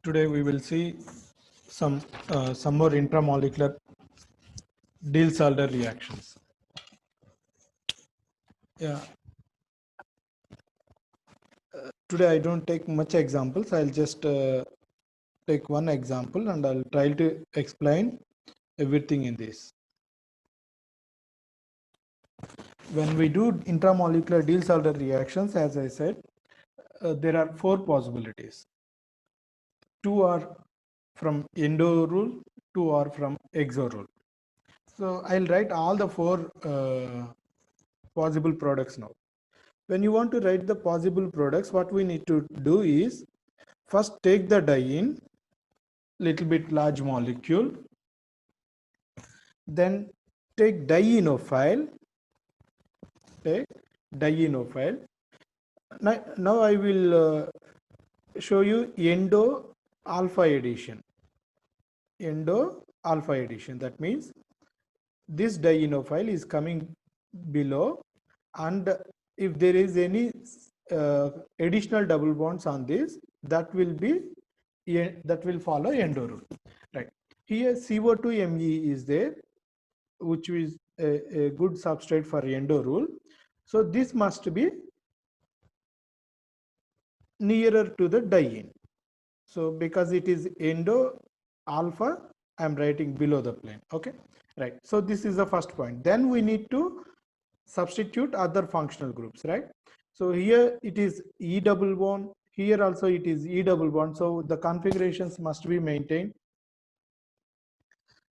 Today we will see some more intramolecular Diels-Alder reactions. Yeah. Today I don't take much examples. I'll just take one example and I'll try to explain everything in this. When we do intramolecular Diels-Alder reactions, as I said, there are four possibilities. Two are from endo rule, two are from exo rule. So I'll write all the four possible products now. When you want to write the possible products, what we need to do is first take the diene, little bit large molecule, then take dienophile, Now I will show you endo alpha addition. That means this dienophile is coming below, and if there is any additional double bonds on this, that will follow endo rule. Right here, CO2Me is there, which is a good substrate for endo rule. So this must be nearer to the diene. So because it is endo alpha, I am writing below the plane. Okay, right. So this is the first point. Then we need to substitute other functional groups, right? So here it is E double bond. Here also it is E double bond. So the configurations must be maintained.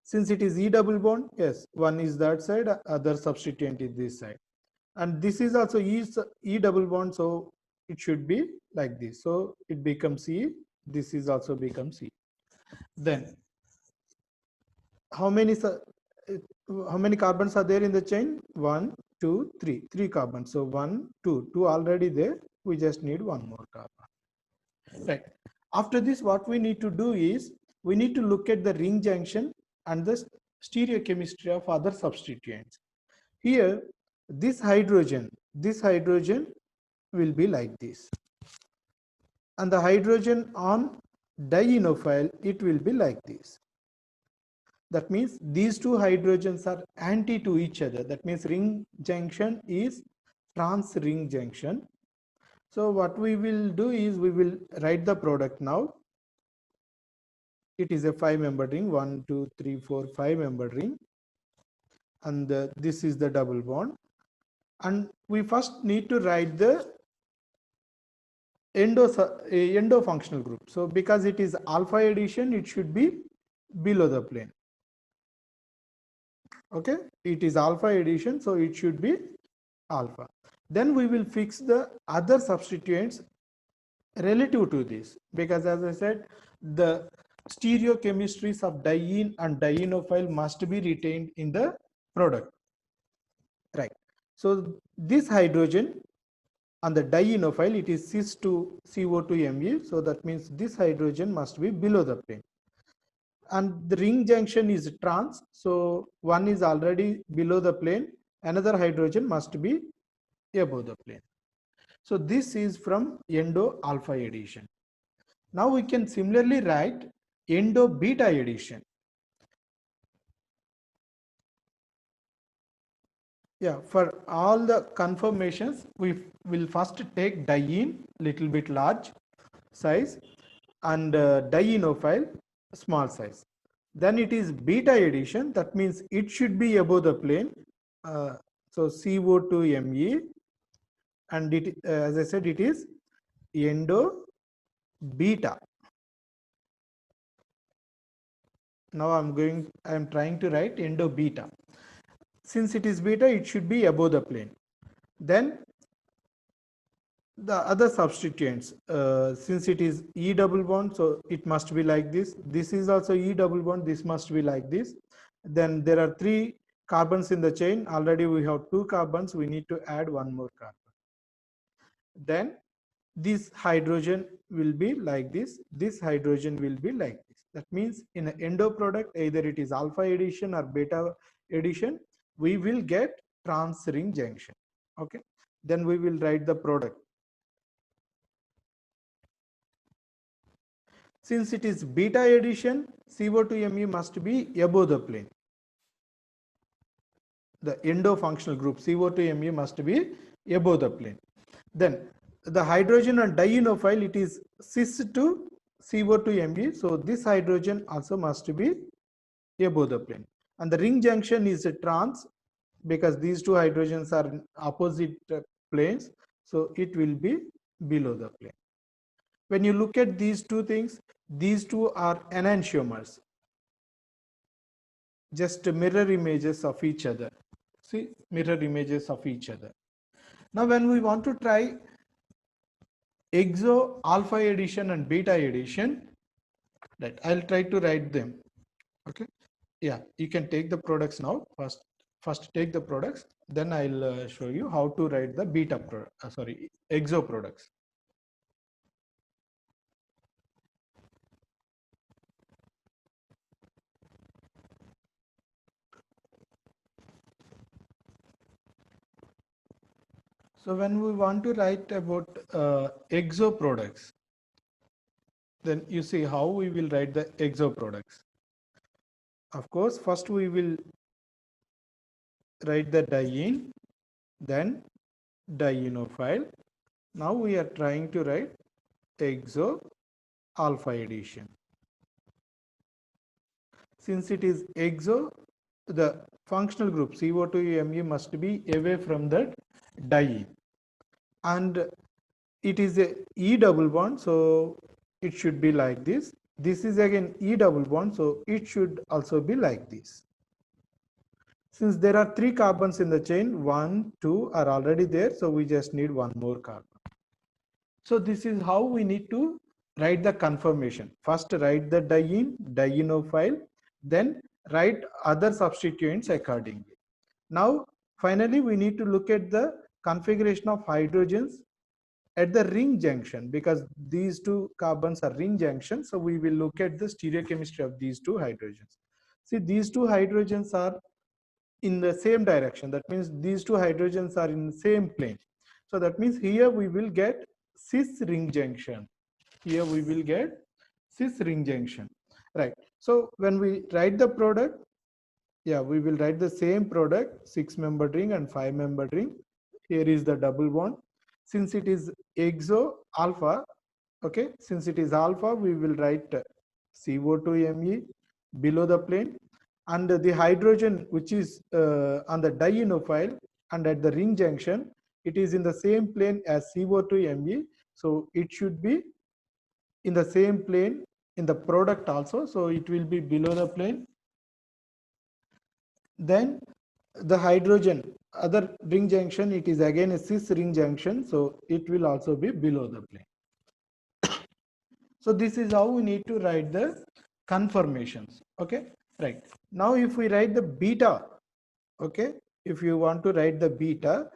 Since it is E double bond, yes, one is that side, other substituent is this side. And this is also E double bond, so it should be like this. So it becomes E, this is also becomes E. Then how many carbons are there in the chain? 1, 2, 3. 3 carbons. So 1, 2. 2 already there. We just need one more carbon. Right. After this, what we need to do is we need to look at the ring junction and the stereochemistry of other substituents. Here, this hydrogen will be like this. And the hydrogen on dienophile, it will be like this. That means these two hydrogens are anti to each other. That means ring junction is trans ring junction. So what we will do is we will write the product now. It is a 5-membered ring, 1, 2, 3, 4, 5-membered ring. And this is the double bond. And we first need to write the endo functional group. So because it is alpha addition, it should be below the plane. Okay, it is alpha addition, so it should be alpha. Then we will fix the other substituents relative to this, because as I said, the stereochemistries of diene and dienophile must be retained in the product, right? So this hydrogen on the dienophile, it is cis to CO2Me, so that means this hydrogen must be below the plane. And the ring junction is trans, so one is already below the plane, another hydrogen must be above the plane. So this is from endo alpha addition. Now we can similarly write endo beta addition. Yeah, for all the conformations, we will first take diene, little bit large size, and dienophile, small size. Then it is beta addition, that means it should be above the plane. So CO2Me, and it, as I said, it is endo beta. Now I am trying to write endo beta. Since it is beta, it should be above the plane. Then the other substituents, since it is E double bond, so it must be like this. This is also E double bond, this must be like this. Then there are 3 carbons in the chain. Already we have 2 carbons, we need to add one more carbon. Then this hydrogen will be like this, this hydrogen will be like this. That means in an endo product, either it is alpha addition or beta addition, we will get trans ring junction. Okay, then we will write the product. Since it is beta addition, CO2Me must be above the plane. The endo functional group CO2Me must be above the plane. Then the hydrogen on dienophile, it is cis to CO2Me. So this hydrogen also must be above the plane. And the ring junction is a trans, because these two hydrogens are in opposite planes. So it will be below the plane. When you look at these two things, these two are enantiomers, just mirror images of each other. See, mirror images of each other. Now when we want to try exo alpha addition and beta addition, right, I'll try to write them. Okay, yeah, you can take the products now. First take the products, then I'll show you how to write the beta exo products. So when we want to write about exo products, then you see how we will write the exo products. Of course, first we will write the diene, then dienophile. Now we are trying to write exo alpha addition. Since it is exo, the functional group CO2Me must be away from that diene, and it is a E double bond, so it should be like this. This is again E double bond, so it should also be like this. Since there are 3 carbons in the chain, 1, 2 are already there, so we just need one more carbon. So this is how we need to write the conformation. First write the diene, dienophile, then write other substituents accordingly. Now finally we need to look at the configuration of hydrogens at the ring junction, because these 2 carbons are ring junction. So we will look at the stereochemistry of these 2 hydrogens. See, these 2 hydrogens are in the same direction. That means these 2 hydrogens are in the same plane. So that means here we will get cis ring junction. Here we will get cis ring junction, right? So when we write the product, yeah, we will write the same product, 6-membered ring and 5-membered ring. Here is the double bond. Since it is exo alpha, okay, since it is alpha, we will write CO2Me below the plane, and the hydrogen which is on the dienophile and at the ring junction, it is in the same plane as CO2Me, so it should be in the same plane in the product also, so it will be below the plane. Then the hydrogen other ring junction, it is again a cis ring junction, so it will also be below the plane. So this is how we need to write the conformations. Okay, right. Now if we write the beta, okay, if you want to write the beta,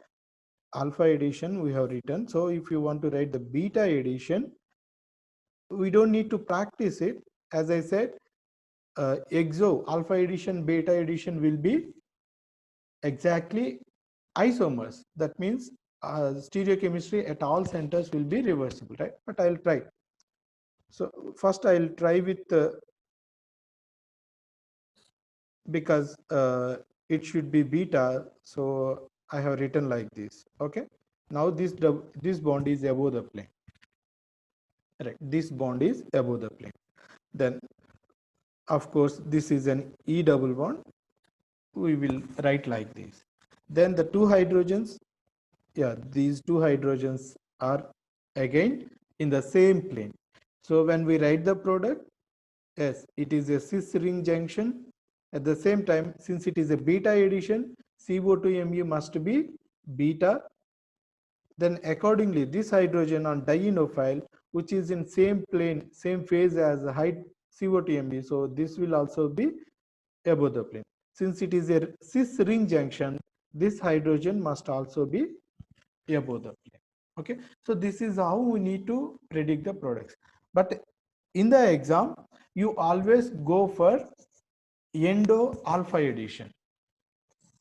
alpha addition we have written. So if you want to write the beta addition, we don't need to practice it. As I said, exo alpha addition, beta addition will be exactly isomers. That means stereochemistry at all centers will be reversible, right? But I'll try. So first I'll try with because it should be beta, so I have written like this. Okay, now this bond is above the plane, right? This bond is above the plane. Then of course this is an E double bond, we will write like this. Then the 2 hydrogens, yeah, these 2 hydrogens are again in the same plane. So when we write the product, yes, it is a cis ring junction. At the same time, since it is a beta addition, CO2Me must be beta. Then accordingly, this hydrogen on dienophile, which is in same plane, same phase as CO2Me, so this will also be above the plane. Since it is a cis ring junction, this hydrogen must also be above the plane. Okay, so this is how we need to predict the products. But in the exam, you always go for endo alpha addition.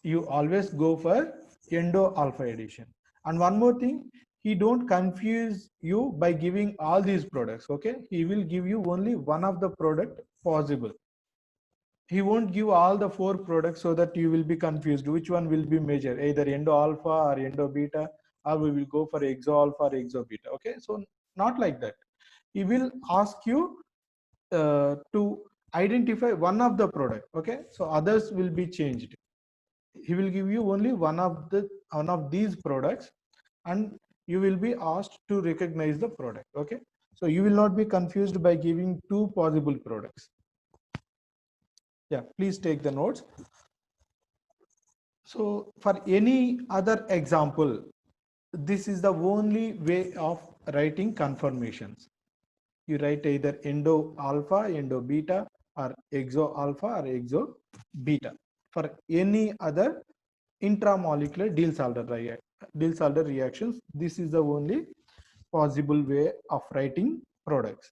You always go for endo alpha addition. And one more thing, he don't confuse you by giving all these products. Okay, he will give you only one of the product possible. He won't give all the four products so that you will be confused which one will be major, either endo alpha or endo beta, or we will go for exo alpha or exo beta. Okay, so not like that. He will ask you to identify one of the product. Okay, so others will be changed. He will give you only one of these products, and you will be asked to recognize the product. Okay, so you will not be confused by giving two possible products. Yeah, please take the notes. So for any other example, this is the only way of writing confirmations. You write either endo alpha, endo beta, or exo alpha or exo beta. For any other intramolecular Diels-Alder reactions, this is the only possible way of writing products.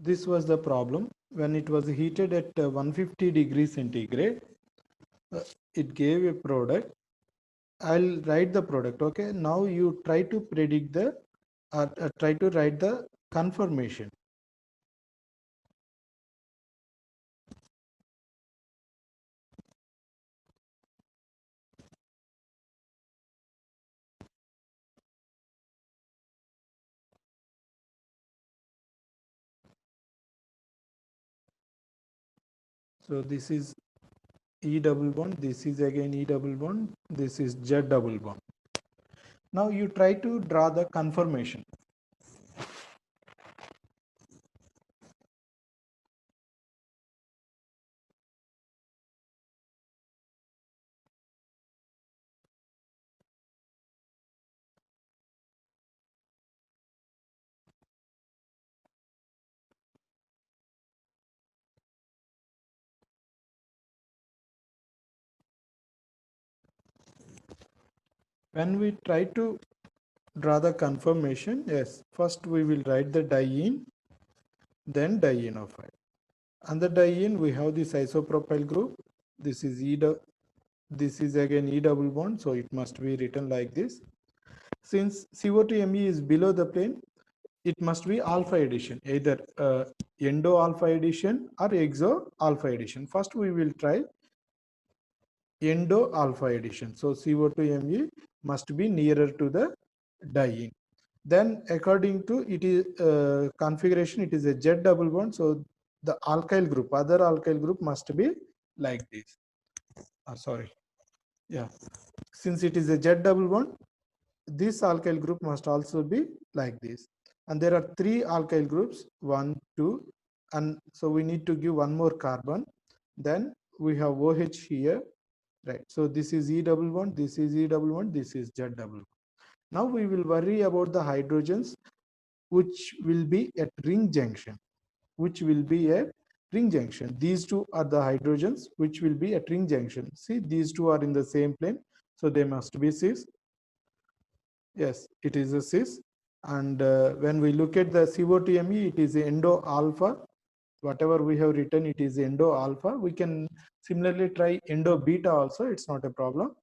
This was the problem. When it was heated at 150 degrees centigrade, it gave a product. I'll write the product. Okay, now you try to predict the try to write the confirmation. So this is E double bond, this is again E double bond, this is Z double bond. Now you try to draw the confirmation. When we try to draw the confirmation, yes, first we will write the diene, then dienophile. And the diene we have this isopropyl group. This is this is again E double bond, so it must be written like this. Since CO2Me is below the plane, it must be alpha addition, either endo alpha addition or exo alpha addition. First we will try endo alpha addition. So CO2Me must be nearer to the diene. Then according to it is configuration, it is a Z double bond. So the alkyl group, other alkyl group must be like this. Sorry. Yeah. Since it is a Z double bond, this alkyl group must also be like this. And there are three alkyl groups, 1, 2, and so we need to give one more carbon. Then we have OH here, right? So this is E double bond, this is E double bond, this is Z double bond. Now we will worry about the hydrogens which will be at ring junction, which will be a ring junction. These two are the hydrogens which will be at ring junction. See, these two are in the same plane, so they must be cis. Yes, it is a cis. And when we look at the CO2Me, it is endo alpha. Whatever we have written, it is endo alpha. We can similarly try endo beta also. It's not a problem.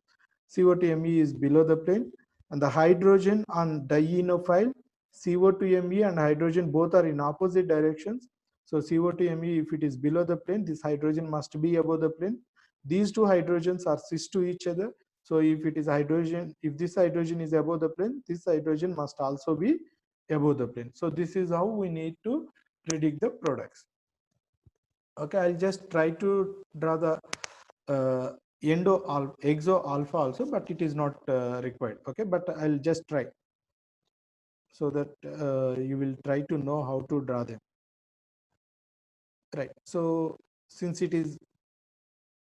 CO2Me is below the plane, and the hydrogen on dienophile, CO2Me and hydrogen both are in opposite directions. So CO2Me, if it is below the plane, this hydrogen must be above the plane. These two hydrogens are cis to each other. So if it is hydrogen, if this hydrogen is above the plane, this hydrogen must also be above the plane. So this is how we need to predict the products. Okay, I'll just try to draw the exo alpha also, but it is not required. Okay, but I'll just try so that you will try to know how to draw them. right. So since it is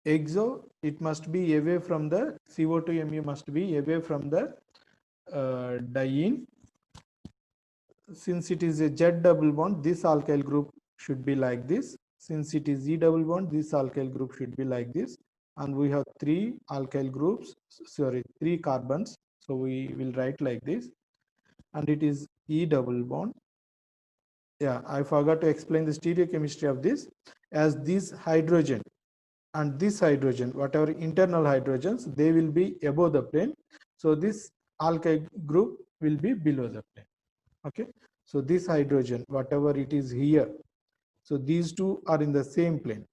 exo, it must be away from the CO2 Mu must be away from the diene. Since it is a Z double bond, this alkyl group should be like this. Since it is E double bond, this alkyl group should be like this. And we have three alkyl groups, sorry, three carbons. So we will write like this. And it is E double bond. Yeah, I forgot to explain the stereochemistry of this. As this hydrogen and this hydrogen, whatever internal hydrogens, they will be above the plane. So this alkyl group will be below the plane. Okay. So this hydrogen, whatever it is here, so these two are in the same plane.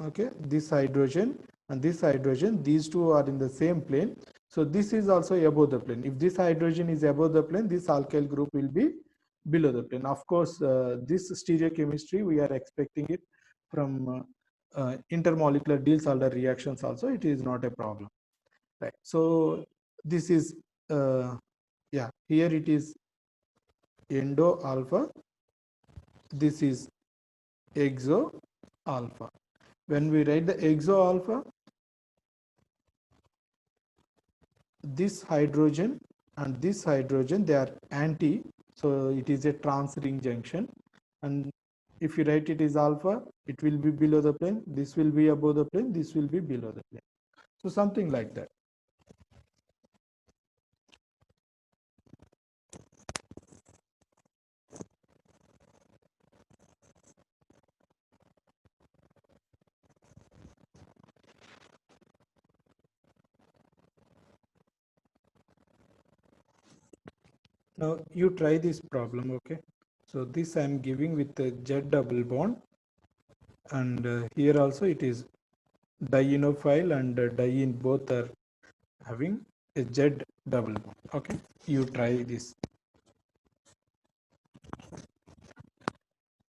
Okay, this hydrogen and this hydrogen, these two are in the same plane. So this is also above the plane. If this hydrogen is above the plane, this alkyl group will be below the plane. Of course, this stereochemistry, we are expecting it from intermolecular Diels-Alder reactions also. It is not a problem. Right. So this is, yeah, here it is endo alpha. This is exo alpha. When we write the exo alpha, this hydrogen and this hydrogen, they are anti, so it is a trans ring junction. And if you write it is alpha, it will be below the plane, this will be above the plane, this will be below the plane. So something like that. Now you try this problem, okay? So this I am giving with the Z double bond, and here also it is dienophile and diene both are having a Z double bond. Okay, you try this.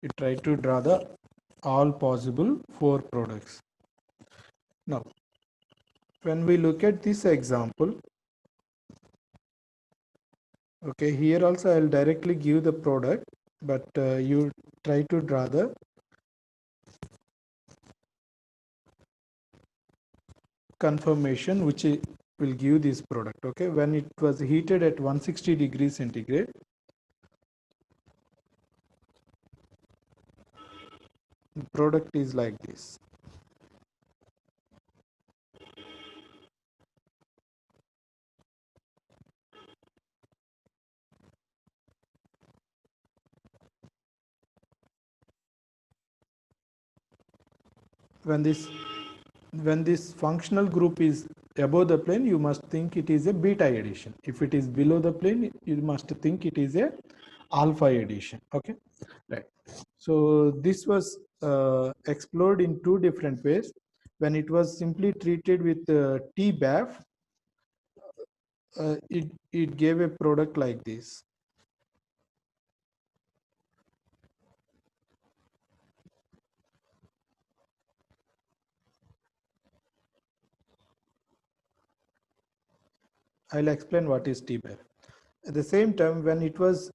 You try to draw the all possible four products. Now, when we look at this example, okay, here also I'll directly give the product, but you try to draw the conformation which will give this product. Okay, when it was heated at 160 degrees centigrade, the product is like this. When this functional group is above the plane, you must think it is a beta addition. If it is below the plane, you must think it is a alpha addition. Okay, right. So this was explored in two different ways. When it was simply treated with TBAF, it gave a product like this. I'll explain what is TBAF. At the same time, when it was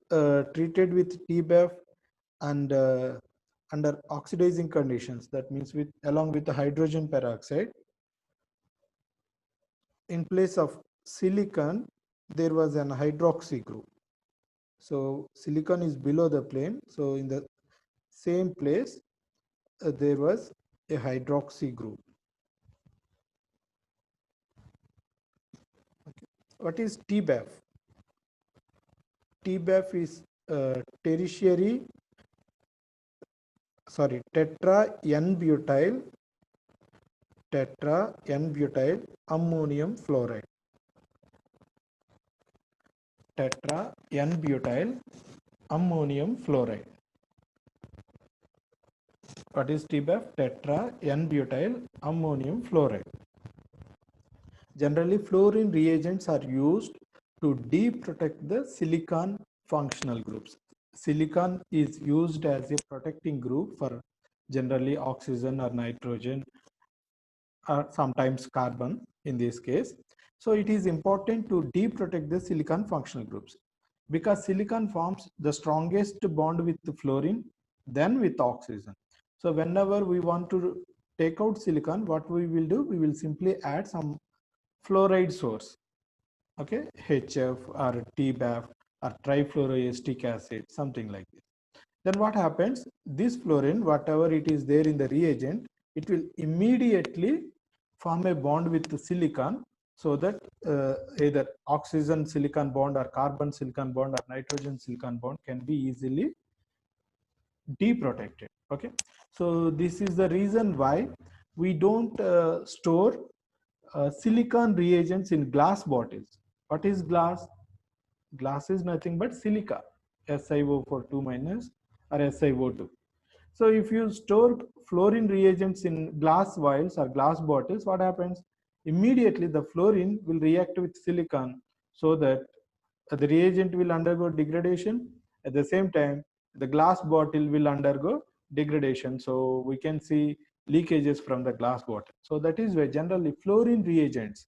treated with TBAF and under oxidizing conditions, that means with along with the hydrogen peroxide, in place of silicon, there was an hydroxy group. So silicon is below the plane. So in the same place, there was a hydroxy group. Okay. What is TBAF? TBAF is tertiary, sorry, tetra N-butyl ammonium fluoride. Tetra N-butyl ammonium fluoride. What is TBAF? Tetra N-butyl ammonium fluoride. Generally, fluorine reagents are used to deprotect the silicon functional groups. Silicon is used as a protecting group for generally oxygen or nitrogen or sometimes carbon in this case. So it is important to deprotect the silicon functional groups. because silicon forms the strongest bond with fluorine than with oxygen. So whenever we want to take out silicon, what we will do, we will simply add some fluoride source, okay, HF or TBAF or trifluoroacetic acid, something like this. Then what happens, this fluorine, whatever it is there in the reagent, it will immediately form a bond with the silicon, so that either oxygen silicon bond or carbon silicon bond or nitrogen silicon bond can be easily deprotected. Okay, so this is the reason why we don't store silicon reagents in glass bottles. What is glass? Glass is nothing but silica, SiO4 2 minus or SiO2. So if you store fluorine reagents in glass vials or glass bottles, what happens? Immediately the fluorine will react with silicon, so that the reagent will undergo degradation. At the same time, the glass bottle will undergo degradation. So we can see leakages from the glass bottle. So that is why generally fluorine reagents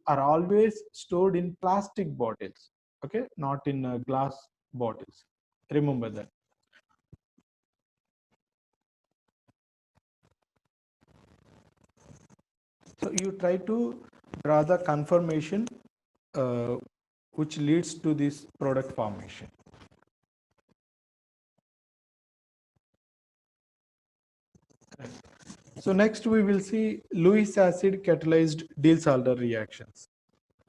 are always stored in plastic bottles, okay, not in glass bottles. Remember that. So you try to draw the conformation which leads to this product formation. So next we will see Lewis acid catalyzed Diels-Alder reactions.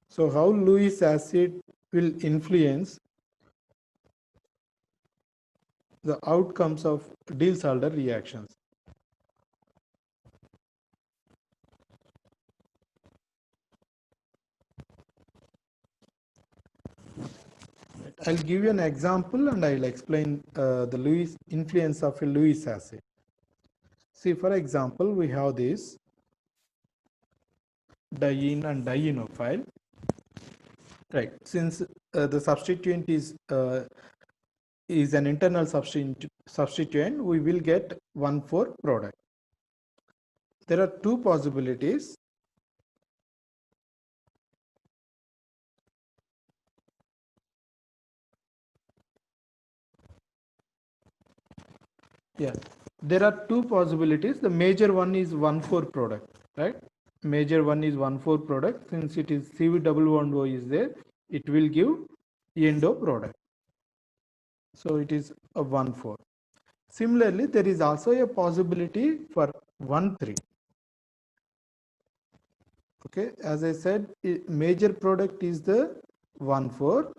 So how Lewis acid will influence the outcomes of Diels-Alder reactions. I'll give you an example and I'll explain the Lewis influence of a Lewis acid. See, for example, we have this diene and dienophile, right? Since the substituent is an internal substituent, we will get 1,4 product. There are two possibilities. Yeah, there are two possibilities. The major one is 1,4 product, right? Major one is 1,4 product. Since it is CV double bond O is there, it will give endo product. So it is a 1,4. Similarly, there is also a possibility for 1,3. Okay, as I said, major product is the 1,4.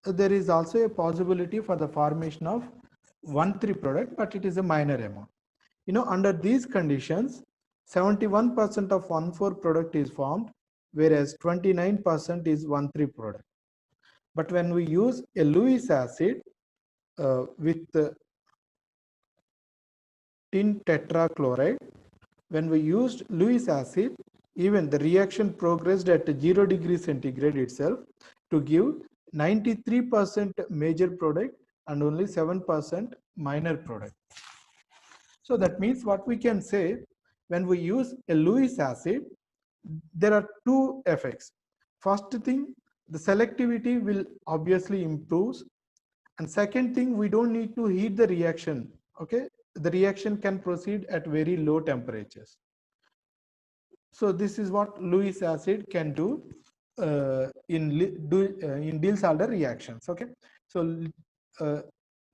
There is also a possibility for the formation of 1,3 product, but it is a minor amount. You know, under these conditions, 71% of 1,4 product is formed, whereas 29% is 1,3 product. But when we use a Lewis acid with tin tetrachloride, when we used Lewis acid, even the reaction progressed at 0 degrees centigrade itself to give 93% major product and only 7% minor product. So that means what we can say, when we use a Lewis acid, there are two effects. First thing, the selectivity will obviously improve, and second thing, we don't need to heat the reaction. Okay, the reaction can proceed at very low temperatures. So this is what Lewis acid can do in Diels-Alder reactions. Okay, so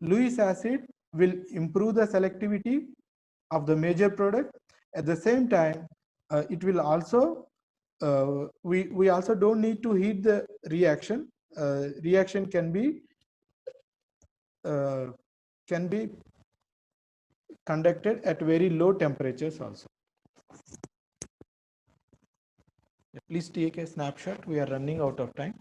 Lewis acid will improve the selectivity of the major product. At the same time, it will also we also don't need to heat the reaction. Reaction can be conducted at very low temperatures also. Please take a snapshot. We are running out of time.